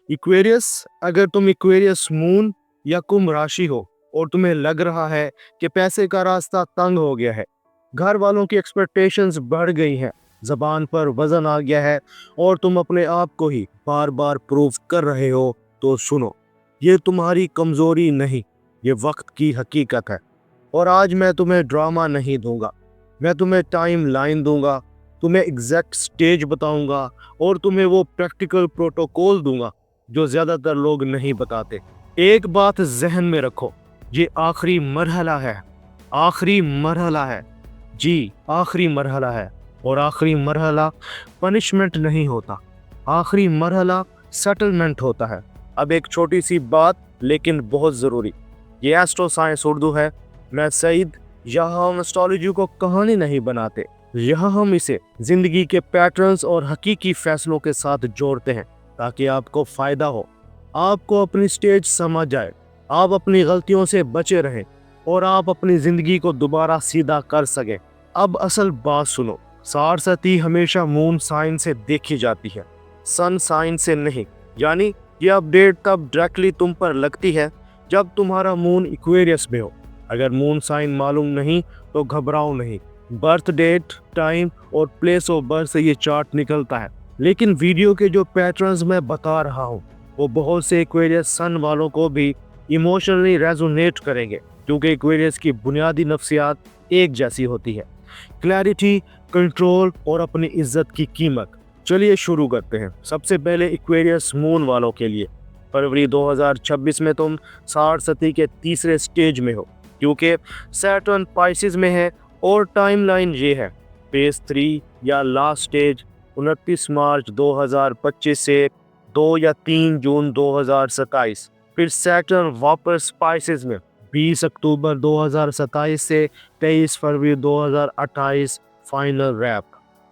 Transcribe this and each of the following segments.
Aquarius, अगर तुम Aquarius moon या कुंभ राशि हो और तुम्हें लग रहा है कि पैसे का रास्ता तंग हो गया है, घर वालों की एक्सपेक्टेशंस बढ़ गई हैं, जबान पर वजन आ गया है और तुम अपने आप को ही बार बार प्रूव कर रहे हो, तो सुनो, ये तुम्हारी कमजोरी नहीं, ये वक्त की हकीकत है। और आज मैं तुम्हें ड्रामा नहीं दूंगा, मैं तुम्हें टाइम लाइन दूंगा, तुम्हें एग्जैक्ट स्टेज बताऊंगा और तुम्हें वो प्रैक्टिकल प्रोटोकॉल दूंगा जो ज्यादातर लोग नहीं बताते। एक बात जहन में रखो, ये आखिरी मरहला है, आखिरी मरहला है, जी आखिरी मरहला है। और आखिरी मरहला पनिशमेंट नहीं होता, आखिरी मरहला सेटलमेंट होता है। अब एक छोटी सी बात लेकिन बहुत ज़रूरी, ये एस्ट्रो साइंस उर्दू है, मैं सईद। यहाँ हम एस्ट्रोलॉजी को कहानी नहीं बनाते, यहाँ हम इसे ज़िंदगी के पैटर्न्स और हकीकी फैसलों के साथ जोड़ते हैं ताकि आपको फ़ायदा हो, आपको अपनी स्टेज समझ आए, आप अपनी गलतियों से बचे रहें और आप अपनी ज़िंदगी को दोबारा सीधा कर सकें। अब असल बात सुनो, सारसती हमेशा मून साइन से देखी जाती है, सन साइन से नहीं। यानी ये अपडेट तब डायरेक्टली तुम पर लगती है जब तुम्हारा मून इक्वेरियस में हो। अगर मून साइन मालूम नहीं तो घबराओ नहीं, बर्थ डेट, टाइम और प्लेस ऑफ बर्थ से ये चार्ट निकलता है। लेकिन वीडियो के जो पैटर्न्स मैं बता रहा हूँ वो बहुत से इक्वेरियस सन वालों को भी इमोशनली रेजोनेट करेंगे, क्योंकि इक्वेरियस की बुनियादी नफ्सियात एक जैसी होती है, क्लैरिटी, कंट्रोल और अपनी इज्जत की कीमत। चलिए शुरू करते हैं। सबसे पहले इक्वेरियस मून वालों के लिए, फरवरी 2026 में तुम सारसती के तीसरे स्टेज में हो, क्योंकि सैटर्न पाइसिस में है और टाइमलाइन ये है, फेज 3 या लास्ट स्टेज 29 मार्च 2025 से 2 या 3 जून 2027। फिर सैटर्न वापस पाइसिस में 20 अक्टूबर 2027 से 23 फरवरी 2028, फाइनल रैप।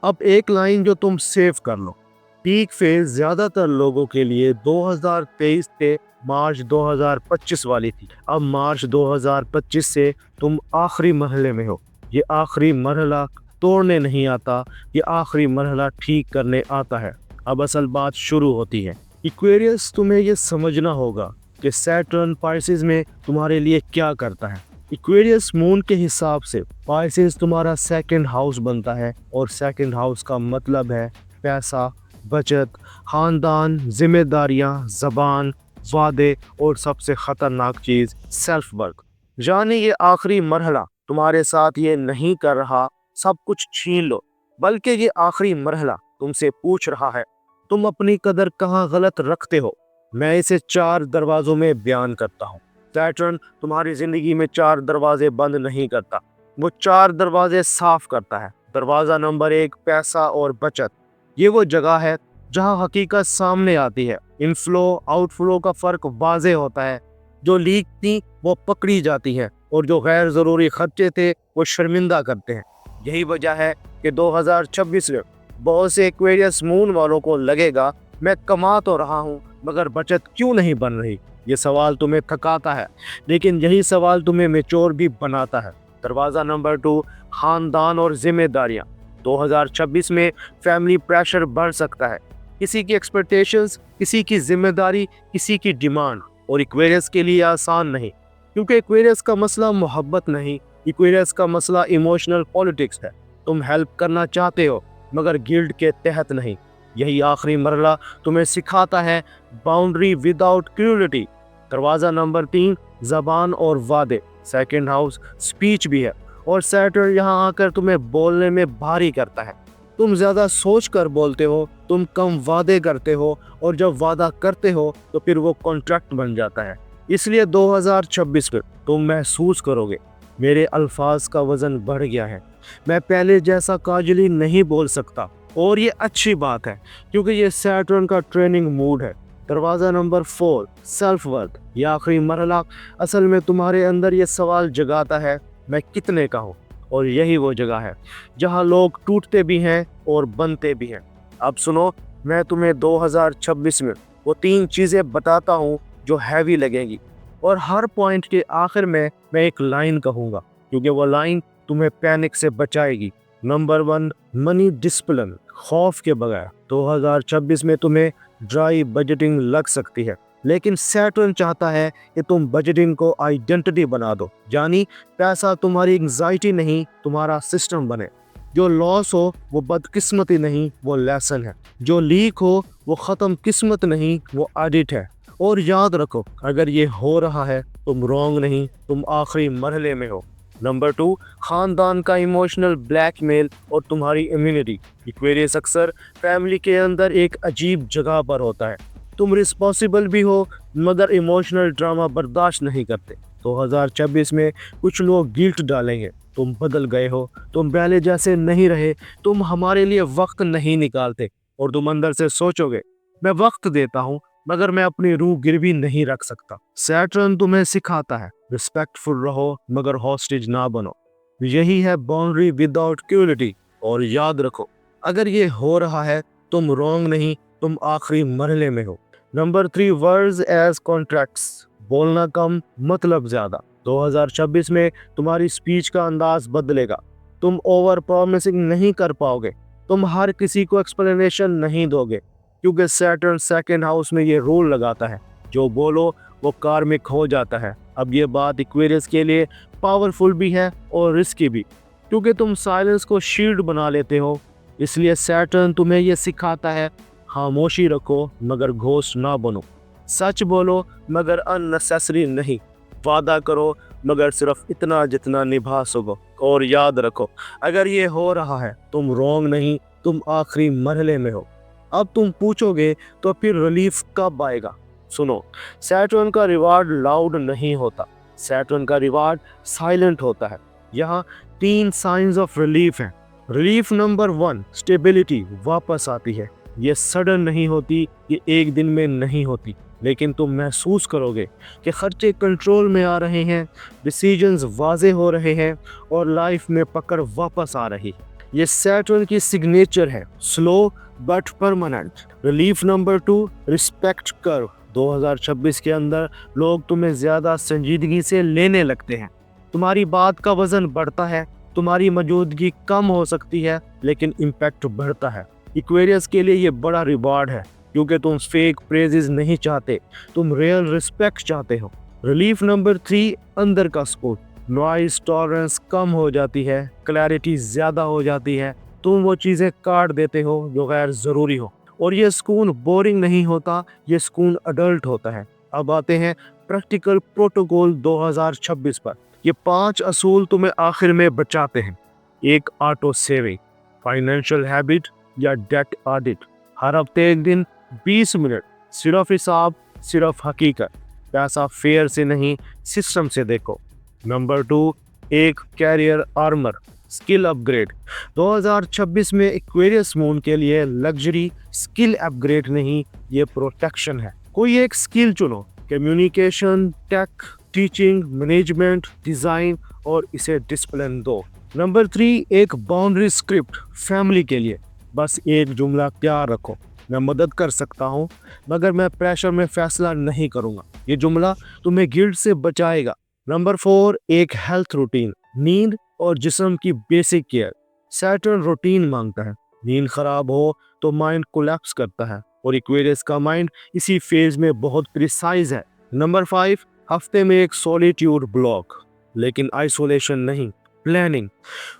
अब एक लाइन जो तुम सेव कर लो, पीक फेज ज्यादातर लोगों के लिए 2023 से मार्च 2025 वाली थी। अब मार्च 2025 से तुम आखिरी मरहले में हो। ये आखिरी मरहला तोड़ने नहीं आता, ये आखिरी मरहला ठीक करने आता है। अब असल बात शुरू होती है। इक्वेरियस, तुम्हें ये समझना होगा कि सैटर्न पाइसिस में तुम्हारे लिए क्या करता है। इक्वेरियस मून के हिसाब से पाइसिस तुम्हारा सेकंड हाउस बनता है और सेकंड हाउस का मतलब है पैसा, बचत, खानदान, जिम्मेदारियां, जबान, वादे और सबसे खतरनाक चीज सेल्फ वर्क। यानी ये आखिरी मरहला तुम्हारे साथ ये नहीं कर रहा सब कुछ छीन लो, बल्कि ये आखिरी मरहला तुमसे पूछ रहा है तुम अपनी कदर कहाँ गलत रखते हो। मैं इसे 4 दरवाजों में बयान करता हूँ। सैटर्न तुम्हारी जिंदगी में 4 दरवाजे बंद नहीं करता, वो 4 दरवाजे साफ करता है। दरवाजा नंबर 1, पैसा और बचत। ये वो जगह है जहाँ हकीकत सामने आती है, इनफ्लो आउटफ्लो का फर्क वाजे होता है, जो लीक थी वो पकड़ी जाती है और जो गैर ज़रूरी खर्चे थे वो शर्मिंदा करते हैं। यही वजह है कि 2026 में बहुत से एक्वेरियस मून वालों को लगेगा मैं कमा तो रहा हूँ मगर बचत क्यों नहीं बन रही। ये सवाल तुम्हें थकाता है, लेकिन यही सवाल तुम्हें मैच्योर भी बनाता है। दरवाज़ा नंबर 2, खानदान और जिम्मेदारियाँ। 2026 में फैमिली प्रेशर बढ़ सकता है, किसी की एक्सपेक्टेशंस, किसी की जिम्मेदारी, किसी की डिमांड। और इक्वेरियस के लिए आसान नहीं, क्योंकि इक्वेरियस का मसला मोहब्बत नहीं, इक्वेरियस का मसला इमोशनल पॉलिटिक्स है। तुम हेल्प करना चाहते हो मगर गिल्ड के तहत नहीं। यही आखिरी मरला तुम्हें सिखाता है बाउंड्री विदाउट क्रूरटी। दरवाज़ा नंबर 3, ज़बान और वादे। सेकंड हाउस स्पीच भी है और सैटर्न यहाँ आकर तुम्हें बोलने में भारी करता है। तुम ज़्यादा सोच कर बोलते हो, तुम कम वादे करते हो और जब वादा करते हो तो फिर वो कॉन्ट्रैक्ट बन जाता है। इसलिए 2026 में तुम महसूस करोगे मेरे अल्फाज का वज़न बढ़ गया है, मैं पहले जैसा काजली नहीं बोल सकता। और ये अच्छी बात है क्योंकि ये सैटर्न का ट्रेनिंग मूड है। दरवाज़ा नंबर 4, सेल्फ वर्थ। ये आखिरी मरहला असल में तुम्हारे अंदर ये सवाल जगाता है मैं कितने का हूँ। और यही वो जगह है जहाँ लोग टूटते भी हैं और बनते भी हैं। अब सुनो, मैं तुम्हें 2026 में वो 3 चीज़ें बताता हूँ जो हैवी लगेंगी और हर पॉइंट के आखिर में मैं एक लाइन कहूँगा, क्योंकि वो लाइन तुम्हें पैनिक से बचाएगी। Number 1, money discipline. खौफ के बगैर 2026 में तुम्हें ड्राई बजटिंग लग सकती है, लेकिन सैटर्न चाहता है कि तुम बजटिंग को आइडेंटिटी बना दो, यानी पैसा तुम्हारी एंग्जाइटी नहीं, तुम्हारा सिस्टम बने। जो लॉस हो वो बदकिस्मती नहीं, वो लेसन है। जो लीक हो वो ख़त्म किस्मत नहीं, वो ऑडिट है। और याद रखो, अगर ये हो रहा है तुम रॉन्ग नहीं, तुम आखिरी मरहले में हो। नंबर 2, खानदान का इमोशनल ब्लैकमेल और तुम्हारी इम्यूनिटी। एक्वेरियस अक्सर फैमिली के अंदर एक अजीब जगह पर होता है। तुम रिस्पॉन्सिबल भी हो मगर इमोशनल ड्रामा बर्दाश्त नहीं करते। 2026 में कुछ लोग गिल्ट डालेंगे, तुम बदल गए हो, तुम पहले जैसे नहीं रहे, तुम हमारे लिए वक्त नहीं निकालते। और तुम अंदर से सोचोगे, मैं वक्त देता हूँ मगर मैं अपनी रूह गिरवी नहीं रख सकता। सैटर्न तुम्हें सिखाता है रिस्पेक्टफुल रहो मगर हॉस्टेज ना बनो। यही है बाउंड्री विदाउट क्यूरिटी। और याद रखो, अगर ये हो रहा है तुम रॉन्ग नहीं, तुम आखिरी मरहले में हो। Number 3, words as contracts. बोलना कम, मतलब ज्यादा। 2026 में तुम्हारी स्पीच का अंदाज बदलेगा। तुम ओवर प्रॉमिसिंग नहीं कर पाओगे, तुम हर किसी को एक्सप्लेनेशन नहीं दोगे, क्योंकि सैटर्न सेकंड हाउस में ये रूल लगाता है, जो बोलो वो कार्मिक हो जाता है। अब ये बात एक्वेरियस के लिए पावरफुल भी है और रिस्की भी, क्योंकि तुम साइलेंस को शील्ड बना लेते हो। इसलिए सैटर्न तुम्हें ये सिखाता है, खामोशी रखो मगर घोस्ट ना बनो, सच बोलो मगर अननेसेसरी नहीं, वादा करो मगर सिर्फ इतना जितना निभा सको। और याद रखो, अगर ये हो रहा है तुम रॉन्ग नहीं, तुम आखिरी मरहले में हो। अब तुम पूछोगे तो फिर रिलीफ कब आएगा? सुनो, सैटर्न का रिवार्ड लाउड नहीं होता, सैटर्न का रिवार्ड साइलेंट होता है। यहाँ 3 साइंस ऑफ रिलीफ हैं। रिलीफ नंबर 1, स्टेबिलिटी वापस आती है। ये सडन नहीं होती, ये एक दिन में नहीं होती, लेकिन तुम महसूस करोगे कि खर्चे कंट्रोल में आ रहे हैं, डिसीजंस वाजे हो रहे हैं और लाइफ में पकड़ वापस आ रही है। ये सैटर्न की सिग्नेचर है, slow but permanent. Relief number 2, respect curve. 2026 के अंदर लोग तुम्हें ज़्यादा संजीदगी से लेने लगते हैं, तुम्हारी बात का वजन बढ़ता है, तुम्हारी मौजूदगी कम हो सकती है लेकिन इम्पैक्ट बढ़ता है। एक्वेरियस के लिए ये बड़ा रिवार्ड है, क्योंकि तुम फेक प्रेजेस नहीं चाहते, तुम रियल रिस्पेक्ट चाहते हो। रिलीफ नंबर 3, अंदर का सुकून। नॉइज टॉलरेंस कम हो जाती है, क्लैरिटी ज़्यादा हो जाती है, तुम वो चीज़ें काट देते हो जो गैर ज़रूरी हो। और ये सुकून बोरिंग नहीं होता, ये सुकून अडल्ट होता है। अब आते हैं प्रैक्टिकल प्रोटोकॉल 2026 पर। ये 5 असूल तुम्हें आखिर में बचाते हैं। 1, ऑटो सेविंग, फाइनेंशियल हैबिट या डेट ऑडिट। हर हफ्ते एक दिन 20 मिनट, सिर्फ हिसाब, सिर्फ हकीकत। पैसा फेयर से नहीं, सिस्टम से देखो। नंबर 2, एक कैरियर आर्मर, स्किल अपग्रेड। 2026 में एक्वेरियस मून के लिए लग्जरी स्किल अपग्रेड नहीं, ये प्रोटेक्शन है। कोई एक स्किल चुनो, communication, tech, teaching, management, design, और इसे डिसिप्लिन दो। नंबर 3, एक बाउंड्री स्क्रिप्ट फैमिली के लिए। बस एक जुमला प्यार रखो, मैं मदद कर सकता हूँ मगर मैं प्रेशर में फैसला नहीं करूँगा। ये जुमला तुम्हें गिल्ट से बचाएगा। नंबर 4, एक हेल्थ रूटीन, नींद और जिस्म की बेसिक केयर। सैटर्न रूटीन मांगता है, नींद खराब हो तो माइंड कोलैप्स करता है और एक्वेरियस का माइंड इसी फेज में बहुत प्रिसाइज है। नंबर 5, हफ्ते में एक सॉलिट्यूड ब्लॉक, लेकिन आइसोलेशन नहीं, प्लानिंग।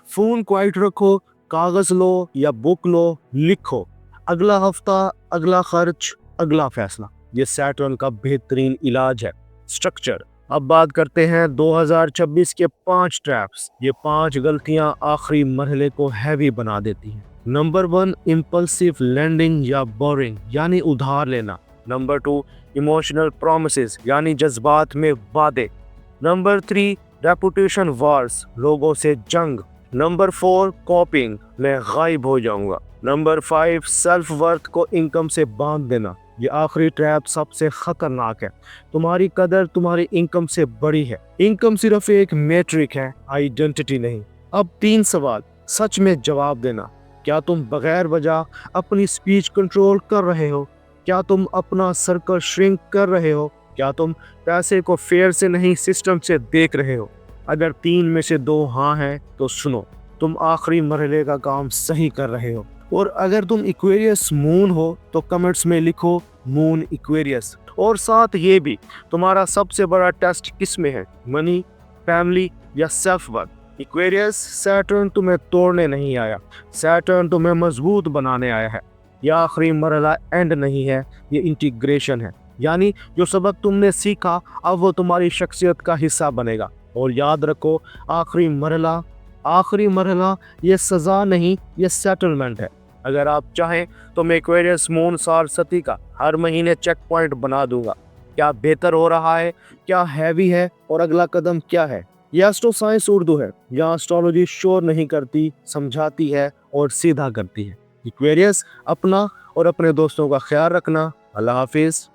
फोन क्वाइट रखो, कागज लो या बुक लो, लिखो अगला हफ्ता, अगला खर्च, अगला फैसला। ये सैटर्न का बेहतरीन इलाज है। स्ट्रक्चर। अब बात करते हैं 2026 के 5 ट्रैप्स। ये 5 गलतियां आखिरी मरहले को हैवी बना देती हैं। नंबर 1, इम्पल्सिव लेंडिंग या बोरिंग, यानी उधार लेना। नंबर 2, इमोशनल प्रॉमिसेस, यानी जज्बात में वादे। नंबर 3, रेपुटेशन वार्स, लोगों से जंग। नंबर 4, कॉपिंग, मैं गायब हो जाऊंगा। नंबर 5, सेल्फ वर्थ को इनकम से बांध देना। ये आखिरी ट्रैप सबसे खतरनाक है। तुम्हारी कदर तुम्हारी इनकम से बड़ी है। इनकम सिर्फ एक मैट्रिक है, आइडेंटिटी नहीं। अब 3 सवाल सच में जवाब देना। क्या तुम बगैर वजह अपनी स्पीच कंट्रोल कर रहे हो? क्या तुम अपना सर्कल श्रिंक कर रहे हो? क्या तुम पैसे को फेयर से नहीं, सिस्टम से देख रहे हो? अगर 3 में से 2 हाँ हैं तो सुनो, तुम आखिरी मरहले का काम सही कर रहे हो। اور اگر تم ایکویریس مون ہو تو کمنٹس میں لکھو مون ایکویریس. اور ساتھ یہ بھی، تمہارا سب سے بڑا ٹیسٹ کس میں ہے؟ منی، فیملی یا سیلف ورتھ؟ ایکویریس، سیٹرن تمہیں توڑنے نہیں آیا، سیٹرن تمہیں مضبوط بنانے آیا ہے. یہ آخری مرحلہ اینڈ نہیں ہے، یہ انٹیگریشن ہے. یعنی جو سبق تم نے سیکھا اب وہ تمہاری شخصیت کا حصہ بنے گا. اور یاد رکھو، آخری مرحلہ یہ سزا نہیں، یہ سیٹلمنٹ ہے. اگر آپ چاہیں تو میں ایکویریس مون سارستی کا ہر مہینے چیک پوائنٹ بنا دوں گا. کیا بہتر ہو رہا ہے، کیا ہیوی ہے، اور اگلا قدم کیا ہے. یہ ایسٹرو سائنس اردو ہے. یہاں اسٹرالوجی شور نہیں کرتی، سمجھاتی ہے اور سیدھا کرتی ہے. ایکویریس، اپنا اور اپنے دوستوں کا خیال رکھنا. اللہ حافظ.